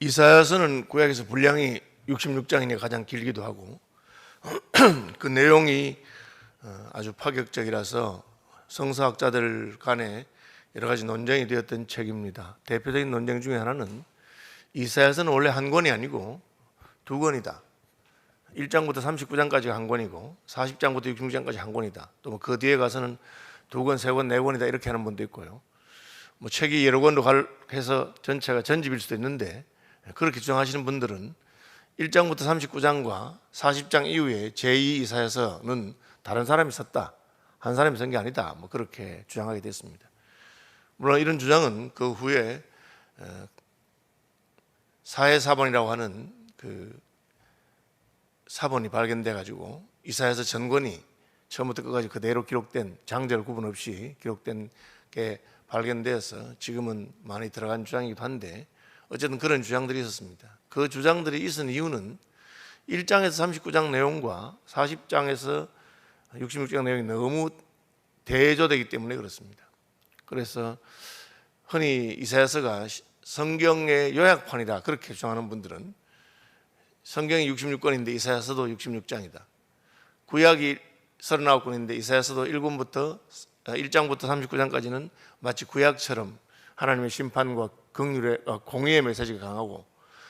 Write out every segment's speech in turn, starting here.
이사야서는 구약에서 분량이 66장이니 가장 길기도 하고 그 내용이 아주 파격적이라서 성서학자들 간에 여러 가지 논쟁이 되었던 책입니다. 대표적인 논쟁 중에 하나는 이사야서는 원래 한 권이 아니고 두 권이다. 1장부터 39장까지가 한 권이고 40장부터 66장까지 한 권이다. 또 그 뒤에 가서는 두 권, 세 권, 네 권이다 이렇게 하는 분도 있고요. 뭐 책이 여러 권으로 해서 전체가 전집일 수도 있는데 그렇게 주장하시는 분들은 1장부터 39장과 40장 이후에 제2 이사야서는 다른 사람이 썼다. 한 사람이 쓴 게 아니다. 뭐 그렇게 주장하게 됐습니다. 물론 이런 주장은 그 후에 사해사본이라고 하는 그 사본이 발견돼 가지고 이사야서 전권이 처음부터 끝까지 그대로 기록된 장절 구분 없이 기록된 게 발견되어서 지금은 많이 들어간 주장이기도 한데 어쨌든 그런 주장들이 있었습니다. 그 주장들이 있은 이유는 1장에서 39장 내용과 40장에서 66장 내용이 너무 대조되기 때문에 그렇습니다. 그래서 흔히 이사야서가 성경의 요약판이다 그렇게 주장하는 분들은 성경이 66권인데 이사야서도 66장이다. 구약이 39권인데 이사야서도 1장부터 39장까지는 마치 구약처럼 하나님의 심판과 공의의 메시지가 강하고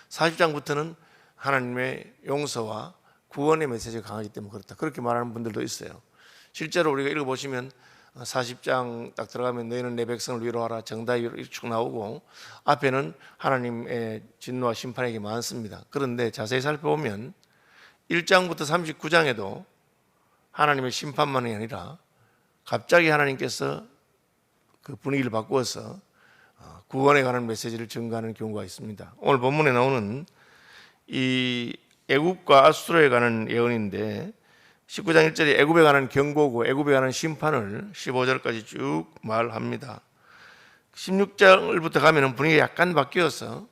40장부터는 하나님의 용서와 구원의 메시지가 강하기 때문에 그렇다. 그렇게 말하는 분들도 있어요. 실제로 우리가 읽어보시면 40장 딱 들어가면 너희는 내 백성을 위로하라 정다이 이렇게 쭉 나오고 앞에는 하나님의 진노와 심판 얘기 많습니다. 그런데 자세히 살펴보면 1장부터 39장에도 하나님의 심판만이 아니라 갑자기 하나님께서 그 분위기를 바꾸어서 구원에 관한 메시지를 증거하는 경우가 있습니다. 오늘 본문에 나오는 이 애굽과 아수르에 관한 예언인데 19장 1절에 애굽에 관한 경고고 애굽에 관한 심판을 15절까지 쭉 말합니다. 16절부터 가면 분위기가 약간 바뀌어서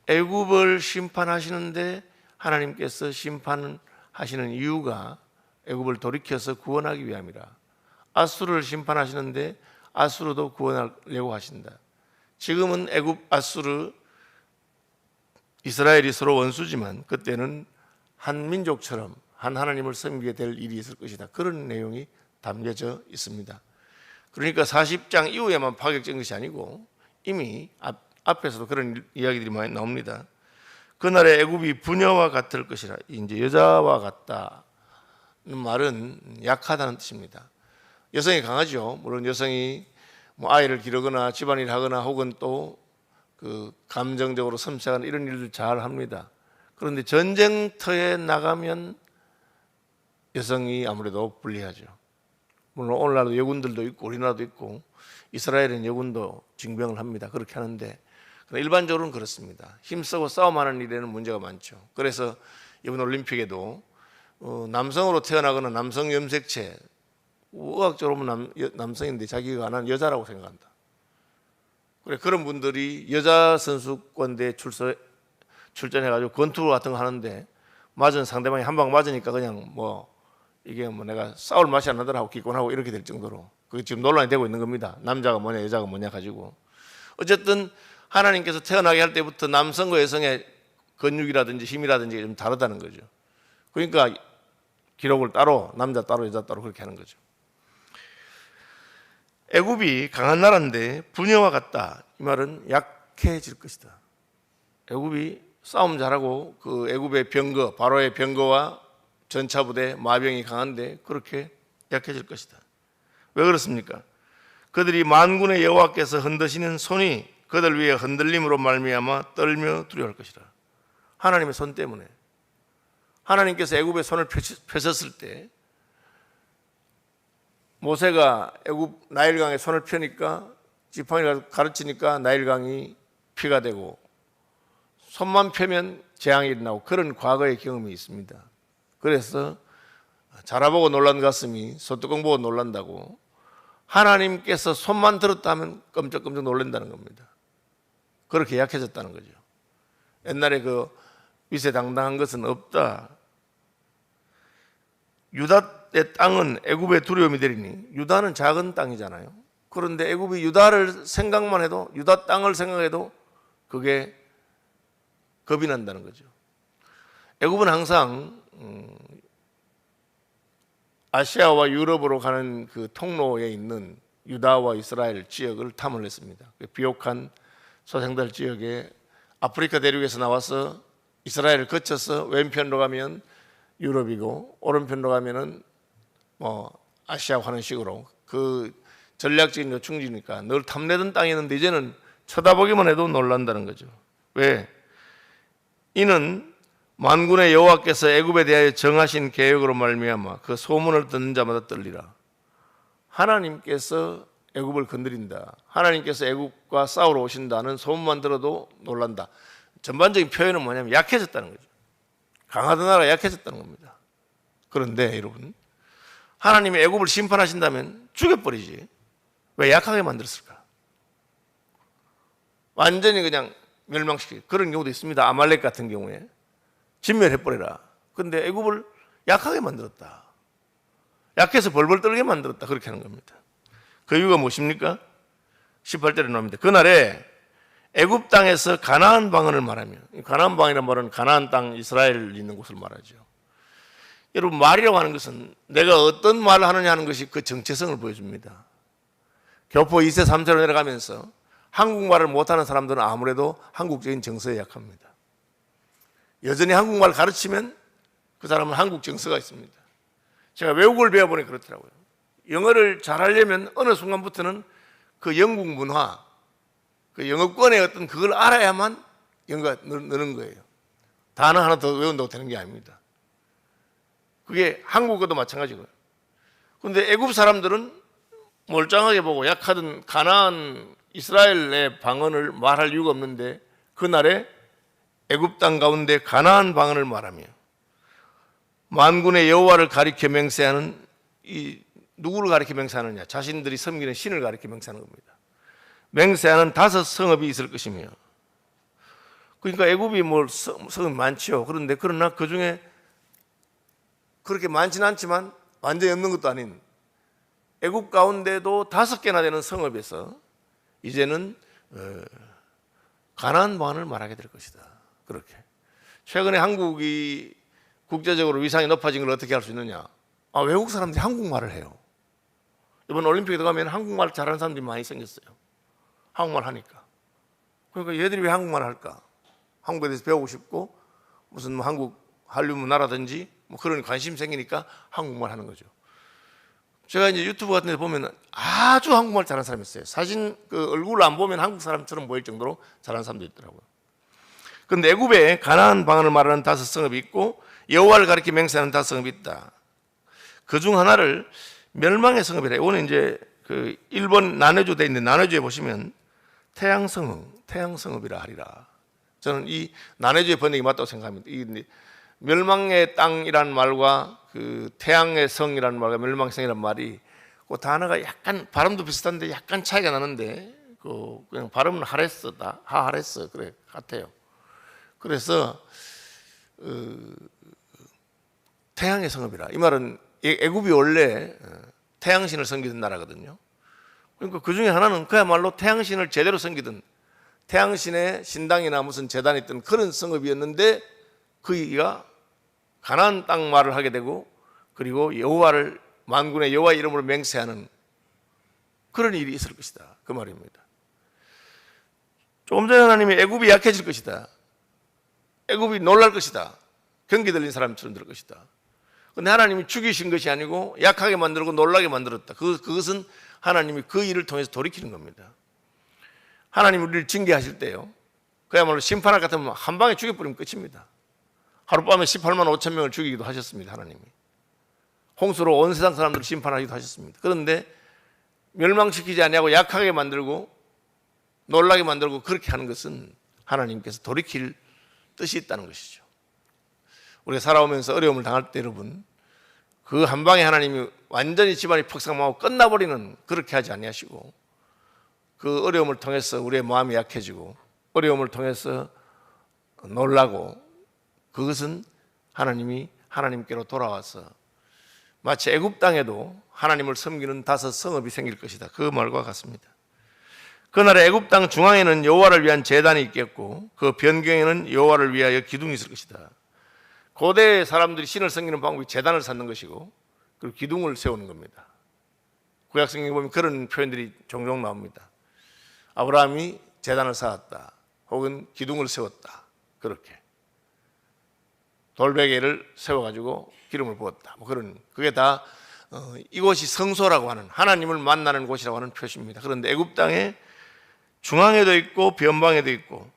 애굽을 심판하시는데 하나님께서 심판하시는 이유가 애굽을 돌이켜서 구원하기 위함이라. 아수르를 심판하시는데 아수르도 구원하려고 하신다. 지금은 애굽, 아수르, 이스라엘이 서로 원수지만 그때는 한 민족처럼 한 하나님을 섬기게 될 일이 있을 것이다. 그런 내용이 담겨져 있습니다. 그러니까 40장 이후에만 파격적인 것이 아니고 이미 앞에서도 그런 이야기들이 많이 나옵니다. 그날의 애굽이 부녀와 같을 것이라. 이제 여자와 같다는 말은 약하다는 뜻입니다. 여성이 강하죠. 물론 여성이 뭐 아이를 기르거나 집안일을 하거나 혹은 또 그 감정적으로 섬세한 이런 일을 잘 합니다. 그런데 전쟁터에 나가면 여성이 아무래도 불리하죠. 물론 오늘날도 여군들도 있고 우리나라도 있고 이스라엘은 여군도 징병을 합니다. 그렇게 하는데 일반적으로는 그렇습니다. 힘쓰고 싸움하는 일에는 문제가 많죠. 그래서 이번 올림픽에도 남성으로 태어나거나 남성 염색체 의학적으로 보면 남성인데 자기가 안 한 여자라고 생각한다. 그래 그런 분들이 여자 선수권대에 출전해가지고 권투 같은 거 하는데 맞은 상대방이 한 방 맞으니까 그냥 뭐 이게 뭐 내가 싸울 맛이 안 나더라 하고 기권하고 이렇게 될 정도로 그게 지금 논란이 되고 있는 겁니다. 남자가 뭐냐 여자가 뭐냐 가지고 어쨌든 하나님께서 태어나게 할 때부터 남성과 여성의 근육이라든지 힘이라든지 좀 다르다는 거죠. 그러니까 기록을 따로 남자 따로 여자 따로 그렇게 하는 거죠. 애굽이 강한 나라인데 부녀와 같다. 이 말은 약해질 것이다. 애굽이 싸움 잘하고 그 애굽의 병거 바로의 병거와 전차부대 마병이 강한데 그렇게 약해질 것이다. 왜 그렇습니까? 그들이 만군의 여호와께서 흔드시는 손이 그들 위에 흔들림으로 말미암아 떨며 두려워할 것이라. 하나님의 손 때문에 하나님께서 애굽의 손을 펴셨을 때 모세가 애굽 나일강에 손을 펴니까 지팡이를 가르치니까 나일강이 피가 되고 손만 펴면 재앙이 일어나고 그런 과거의 경험이 있습니다. 그래서 자라보고 놀란 가슴이 소뚜껑 보고 놀란다고 하나님께서 손만 들었다 하면 끔찍끔찍 놀란다는 겁니다. 그렇게 약해졌다는 거죠. 옛날에 그 위세당당한 것은 없다. 유다의 땅은 애굽의 두려움이 되리니 유다는 작은 땅이잖아요. 그런데 애굽이 유다를 생각만 해도 유다 땅을 생각해도 그게 겁이 난다는 거죠. 애굽은 항상 아시아와 유럽으로 가는 그 통로에 있는 유다와 이스라엘 지역을 탐을 했습니다. 비옥한 소생들 지역에 아프리카 대륙에서 나와서 이스라엘을 거쳐서 왼편으로 가면 유럽이고 오른편으로 가면은 뭐 아시아 하는 식으로 그 전략적인 요충지니까 늘 탐내던 땅이었는데 이제는 쳐다보기만 해도 놀란다는 거죠. 왜? 이는 만군의 여호와께서 애굽에 대하여 정하신 계획으로 말미암아 그 소문을 듣는 자마다 떨리라. 하나님께서 애굽을 건드린다. 하나님께서 애굽과 싸우러 오신다는 소문만 들어도 놀란다. 전반적인 표현은 뭐냐면 약해졌다는 거죠. 강하던 나라가 약해졌다는 겁니다. 그런데 여러분, 하나님이 애굽을 심판하신다면 죽여버리지. 왜 약하게 만들었을까? 완전히 그냥 멸망시키고 그런 경우도 있습니다. 아말렉 같은 경우에 진멸해버려라. 그런데 애굽을 약하게 만들었다. 약해서 벌벌 떨게 만들었다. 그렇게 하는 겁니다. 그 이유가 무엇입니까? 18절에 나옵니다. 그날에 애굽 땅에서 가나안 방언을 말하며, 가나안 방이라는 말은 가나안 땅 이스라엘 있는 곳을 말하죠. 여러분, 말이라고 하는 것은 내가 어떤 말을 하느냐 하는 것이 그 정체성을 보여줍니다. 교포 2세 3세로 내려가면서 한국말을 못하는 사람들은 아무래도 한국적인 정서에 약합니다. 여전히 한국말 가르치면 그 사람은 한국 정서가 있습니다. 제가 외국어를 배워보니 그렇더라고요. 영어를 잘하려면 어느 순간부터는 그 영국 문화, 그 영어권의 어떤 그걸 알아야만 영어가 느는 거예요. 단어 하나 더 외운다고 되는 게 아닙니다. 그게 한국어도 마찬가지고요. 그런데 애굽 사람들은 몰짱하게 보고 약하던 가나안 이스라엘의 방언을 말할 이유가 없는데 그날에 애굽 땅 가운데 가나안 방언을 말하며 만군의 여호와를 가리켜 맹세하는, 이 누구를 가리켜 맹세하느냐? 자신들이 섬기는 신을 가리켜 맹세하는 겁니다. 맹세하는 5 성읍이 있을 것이며, 그러니까 애굽이 뭐 성읍이 많지요. 그런데 그러나 그 중에 그렇게 많지는 않지만 완전히 없는 것도 아닌 애굽 가운데도 5개나 되는 성읍에서 이제는 가나안 방언을 말하게 될 것이다. 그렇게 최근에 한국이 국제적으로 위상이 높아진 걸 어떻게 할 수 있느냐? 외국 사람들이 한국말을 해요. 이번 올림픽에 들어가면 한국말 잘하는 사람들이 많이 생겼어요. 한국말 하니까. 그러니까 얘들이 왜 한국말을 할까? 한국에 대해서 배우고 싶고 무슨 뭐 한국 한류 문화라든지 뭐 그런 관심이 생기니까 한국말 하는 거죠. 제가 이제 유튜브 같은 데 보면 아주 한국말 잘하는 사람이 있어요. 사진 그 얼굴을 안 보면 한국 사람처럼 보일 정도로 잘하는 사람도 있더라고요. 그런데 애굽에 가나안 방언을 말하는 5 성읍이 있고 여호와를 가리켜 맹세하는 5 성읍이 있다. 그 중 하나를 멸망의 성읍이라. 이거는 이제 그 일본 난해주 돼 있는데 난해주에 보시면 태양성읍이라 하리라. 저는 이 난해주의 번역이 맞다고 생각합니다. 이 멸망의 땅이라는 말과 그 태양의 성이라는 말과 멸망의 성이라는 말이 그 단어가 약간 발음도 비슷한데 약간 차이가 나는데 그 그냥 발음은 하레스다, 하하레스 그래 같아요. 그래서 태양의 성읍이라. 이 말은 애굽이 원래 태양신을 섬기던 나라거든요. 그러니까 그 중에 하나는 그야말로 태양신을 제대로 섬기던 태양신의 신당이나 무슨 제단이 있던 그런 성읍이었는데 그이가 가나안 땅 말을 하게 되고 그리고 여호와를 만군의 여호와 이름으로 맹세하는 그런 일이 있을 것이다. 그 말입니다. 조금 전에 하나님이 애굽이 약해질 것이다. 애굽이 놀랄 것이다. 경기 들린 사람처럼 될 것이다. 그런데 하나님이 죽이신 것이 아니고 약하게 만들고 놀라게 만들었다. 그것은 하나님이 그 일을 통해서 돌이키는 겁니다. 하나님이 우리를 징계하실 때요, 그야말로 심판할 것 같으면 한 방에 죽여버리면 끝입니다. 하룻밤에 18만 5천 명을 죽이기도 하셨습니다. 하나님이 홍수로 온 세상 사람들을 심판하기도 하셨습니다. 그런데 멸망시키지 아니하고 약하게 만들고 놀라게 만들고 그렇게 하는 것은 하나님께서 돌이킬 뜻이 있다는 것이죠. 우리가 살아오면서 어려움을 당할 때 여러분, 그 한 방에 하나님이 완전히 집안이 폭삭하고 끝나버리는, 그렇게 하지 아니하시고 그 어려움을 통해서 우리의 마음이 약해지고 어려움을 통해서 놀라고, 그것은 하나님이 하나님께로 돌아와서 마치 애굽 땅에도 하나님을 섬기는 5 성읍이 생길 것이다. 그 말과 같습니다. 그날에 애굽 땅 중앙에는 여호와를 위한 제단이 있겠고 그 변경에는 여호와를 위하여 기둥이 있을 것이다. 고대 사람들이 신을 섬기는 방법이 제단을 쌓는 것이고 그리고 기둥을 세우는 겁니다. 구약 성경에 보면 그런 표현들이 종종 나옵니다. 아브라함이 제단을 쌓았다, 혹은 기둥을 세웠다, 그렇게 돌베개를 세워가지고 기름을 부었다, 뭐 그런, 그게 다 이곳이 성소라고 하는, 하나님을 만나는 곳이라고 하는 표시입니다. 그런데 애굽 땅에 중앙에도 있고 변방에도 있고,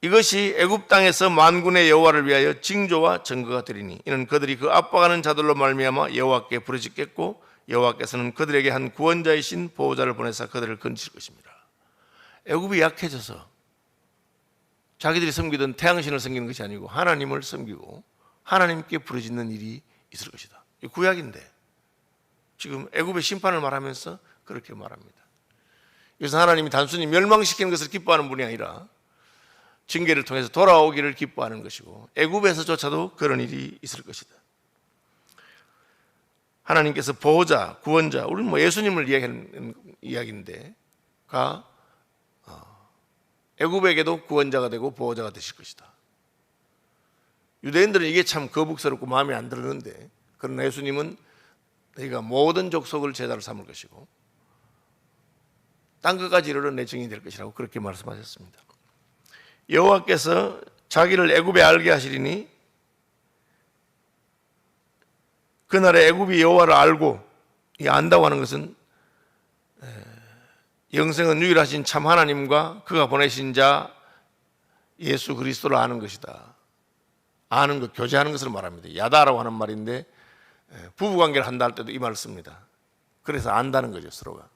이것이 애굽 땅에서 만군의 여호와를 위하여 징조와 증거가 되리니 이는 그들이 그 압박하는 자들로 말미암아 여호와께 부르짖겠고 여호와께서는 그들에게 한 구원자이신 보호자를 보내사 그들을 건지실 것입니다. 애굽이 약해져서 자기들이 섬기던 태양신을 섬기는 것이 아니고 하나님을 섬기고 하나님께 부르짖는 일이 있을 것이다. 이 구약인데 지금 애굽의 심판을 말하면서 그렇게 말합니다. 그래서 하나님이 단순히 멸망시키는 것을 기뻐하는 분이 아니라 징계를 통해서 돌아오기를 기뻐하는 것이고 애굽에서조차도 그런 일이 있을 것이다. 하나님께서 보호자, 구원자, 우리는 뭐 예수님을 이야기하는 이야기인데가 애굽에게도 구원자가 되고 보호자가 되실 것이다. 유대인들은 이게 참 거북스럽고 마음에 안 들었는데, 그러나 예수님은 너희가 모든 족속을 제자로 삼을 것이고 땅 끝까지 이르러 내 증인이 될 것이라고 그렇게 말씀하셨습니다. 여호와께서 자기를 애굽에 알게 하시리니 그날에 애굽이 여호와를 알고, 이 안다고 하는 것은 영생은 유일하신 참 하나님과 그가 보내신 자 예수 그리스도를 아는 것이다. 아는 것, 교제하는 것을 말합니다. 야다라고 하는 말인데 부부관계를 한다 할 때도 이 말을 씁니다. 그래서 안다는 거죠, 서로가.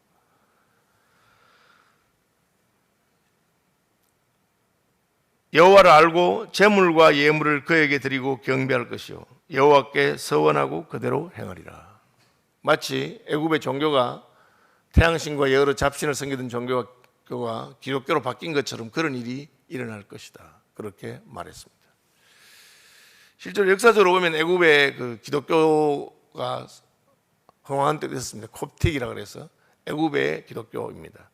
여호와를 알고 제물과 예물을 그에게 드리고 경배할 것이요 여호와께 서원하고 그대로 행하리라. 마치 애굽의 종교가 태양신과 여러 잡신을 섬기던 종교가 기독교로 바뀐 것처럼 그런 일이 일어날 것이다. 그렇게 말했습니다. 실제로 역사적으로 보면 애굽의 그 기독교가 흥황한 때도 있었습니다. 콥틱이라 그래서 애굽의 기독교입니다.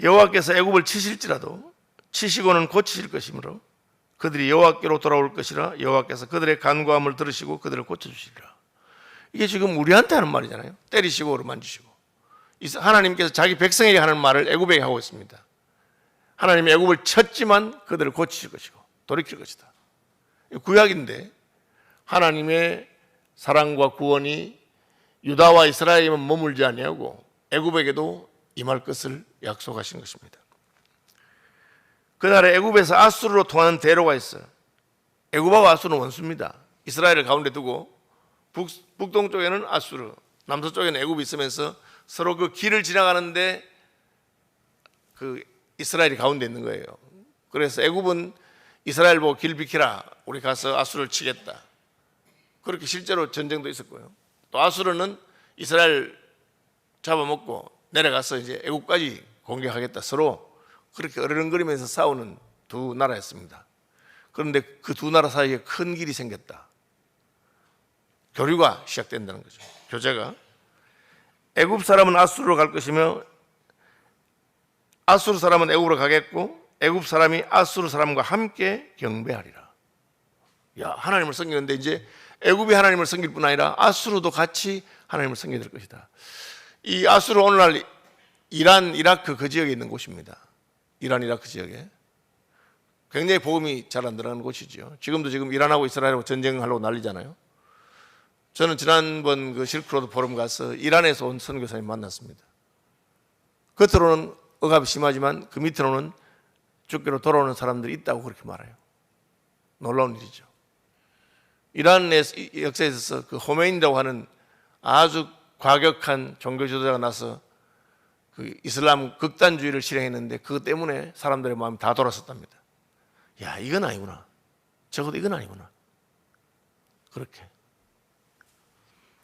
여호와께서 애굽을 치실지라도 치시고는 고치실 것이므로 그들이 여호와께로 돌아올 것이라 여호와께서 그들의 간구함을 들으시고 그들을 고쳐주시리라. 이게 지금 우리한테 하는 말이잖아요. 때리시고 오르만지시고. 하나님께서 자기 백성에게 하는 말을 애굽에게 하고 있습니다. 하나님이 애굽을 쳤지만 그들을 고치실 것이고 돌이킬 것이다. 구약인데 하나님의 사랑과 구원이 유다와 이스라엘에만 머물지 아니하고 애굽에게도 임할 것을 약속하신 것입니다. 그날에 애굽에서 아수르로 통하는 대로가 있어요. 애굽하고 아수르는 원수입니다. 이스라엘을 가운데 두고 북동쪽에는 아수르, 남서쪽에는 애굽이 있으면서 서로 그 길을 지나가는데 그 이스라엘이 가운데 있는 거예요. 그래서 애굽은 이스라엘 보고 길 비키라, 우리 가서 아수르를 치겠다. 그렇게 실제로 전쟁도 있었고요. 또 아수르는 이스라엘 잡아먹고 내려가서 이제 애굽까지 공격하겠다. 서로 그렇게 어르렁거리면서 싸우는 두 나라였습니다. 그런데 그 두 나라 사이에 큰 길이 생겼다. 교류가 시작된다는 거죠. 교제가. 애굽 사람은 아수르로 갈 것이며 아수르 사람은 애굽으로 가겠고 애굽 사람이 아수르 사람과 함께 경배하리라. 야, 하나님을 섬기는데 이제 애굽이 하나님을 섬길 뿐 아니라 아수르도 같이 하나님을 섬기게 될 것이다. 이 아수르 오늘날 이란, 이라크 그 지역에 있는 곳입니다. 이란, 이라크 지역에 굉장히 보험이 잘 안 들어가는 곳이죠. 지금도 지금 이란하고 이스라엘하고 전쟁하려고 난리잖아요. 저는 지난번 그 실크로드 포럼 가서 이란에서 온 선교사님 만났습니다. 겉으로는 억압이 심하지만 그 밑으로는 죽기로 돌아오는 사람들이 있다고 그렇게 말해요. 놀라운 일이죠. 이란의 역사에 있어서 그 호메인이라고 하는 아주 과격한 종교 지도자가 나서 그 이슬람 극단주의를 실행했는데 그것 때문에 사람들의 마음이 다 돌아섰답니다. 야, 이건 아니구나. 적어도 이건 아니구나. 그렇게.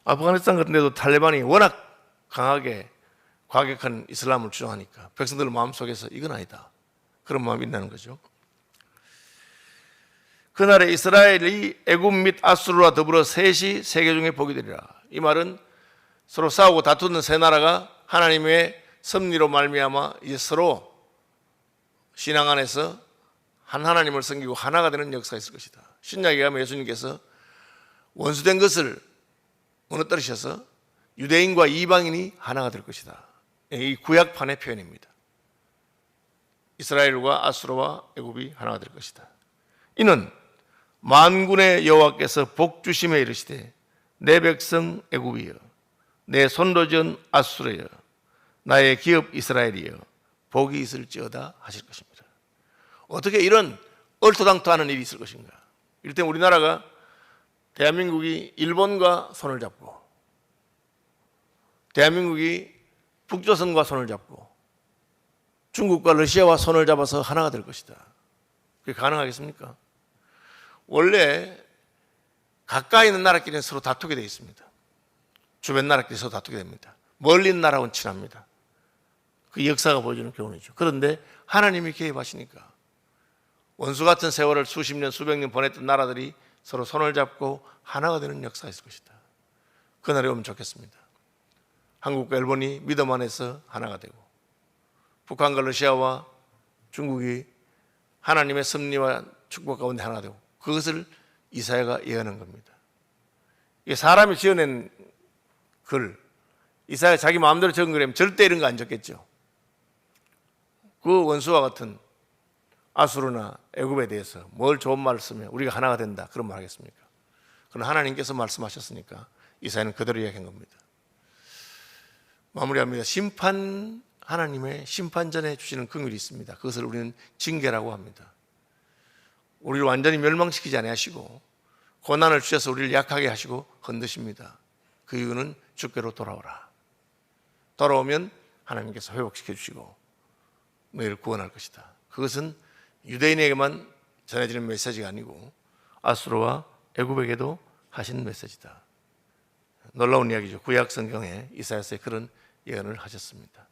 아프가니스탄 같은 데도 탈레반이 워낙 강하게 과격한 이슬람을 주장하니까 백성들 마음속에서 이건 아니다. 그런 마음이 있다는 거죠. 그날에 이스라엘이 애굽 및 아수르와 더불어 셋이 세계 중에 복이 되리라. 이 말은 서로 싸우고 다투는 세 나라가 하나님의 섭리로 말미암아 이제 서로 신앙 안에서 한 하나님을 섬기고 하나가 되는 역사가 있을 것이다. 신약에 가면 예수님께서 원수된 것을 무너뜨리셔서 유대인과 이방인이 하나가 될 것이다. 이 구약판의 표현입니다. 이스라엘과 아수르와 애굽이 하나가 될 것이다. 이는 만군의 여호와께서 복주심에 이르시되 내 백성 애굽이여 내 손도전 아수르여 나의 기업 이스라엘이여 복이 있을지어다 하실 것입니다. 어떻게 이런 얼토당토하는 일이 있을 것인가? 이럴 때 우리나라가 대한민국이 일본과 손을 잡고 대한민국이 북조선과 손을 잡고 중국과 러시아와 손을 잡아서 하나가 될 것이다. 그게 가능하겠습니까? 원래 가까이 있는 나라끼리는 서로 다투게 되어 있습니다. 주변 나라끼리 서로 다투게 됩니다. 멀리 있는 나라하고는 친합니다. 그 역사가 보여주는 교훈이죠. 그런데 하나님이 개입하시니까 원수 같은 세월을 수십 년, 수백 년 보냈던 나라들이 서로 손을 잡고 하나가 되는 역사가 있을 것이다. 그날이 오면 좋겠습니다. 한국과 일본이 믿음 안에서 하나가 되고 북한과 러시아와 중국이 하나님의 섭리와 축복 가운데 하나가 되고 그것을 이사야가 예언한 겁니다. 이게 사람이 지어낸 글, 이사야 자기 마음대로 적은 글이면 절대 이런 거 안 적겠죠. 그 원수와 같은 아수르나 애굽에 대해서 뭘 좋은 말을 쓰면 우리가 하나가 된다 그런 말 하겠습니까? 그러나 하나님께서 말씀하셨으니까 이사야는 그대로 이야기한 겁니다. 마무리합니다. 심판, 하나님의 심판전에 주시는 긍휼이 있습니다. 그것을 우리는 징계라고 합니다. 우리를 완전히 멸망시키지 아니하시고 고난을 주셔서 우리를 약하게 하시고 흔드십니다. 그 이유는 주께로 돌아오라. 돌아오면 하나님께서 회복시켜 주시고 너희를 구원할 것이다. 그것은 유대인에게만 전해지는 메시지가 아니고 아수르와 애굽에게도 하신 메시지다. 놀라운 이야기죠. 구약 성경에 이사야서에 그런 예언을 하셨습니다.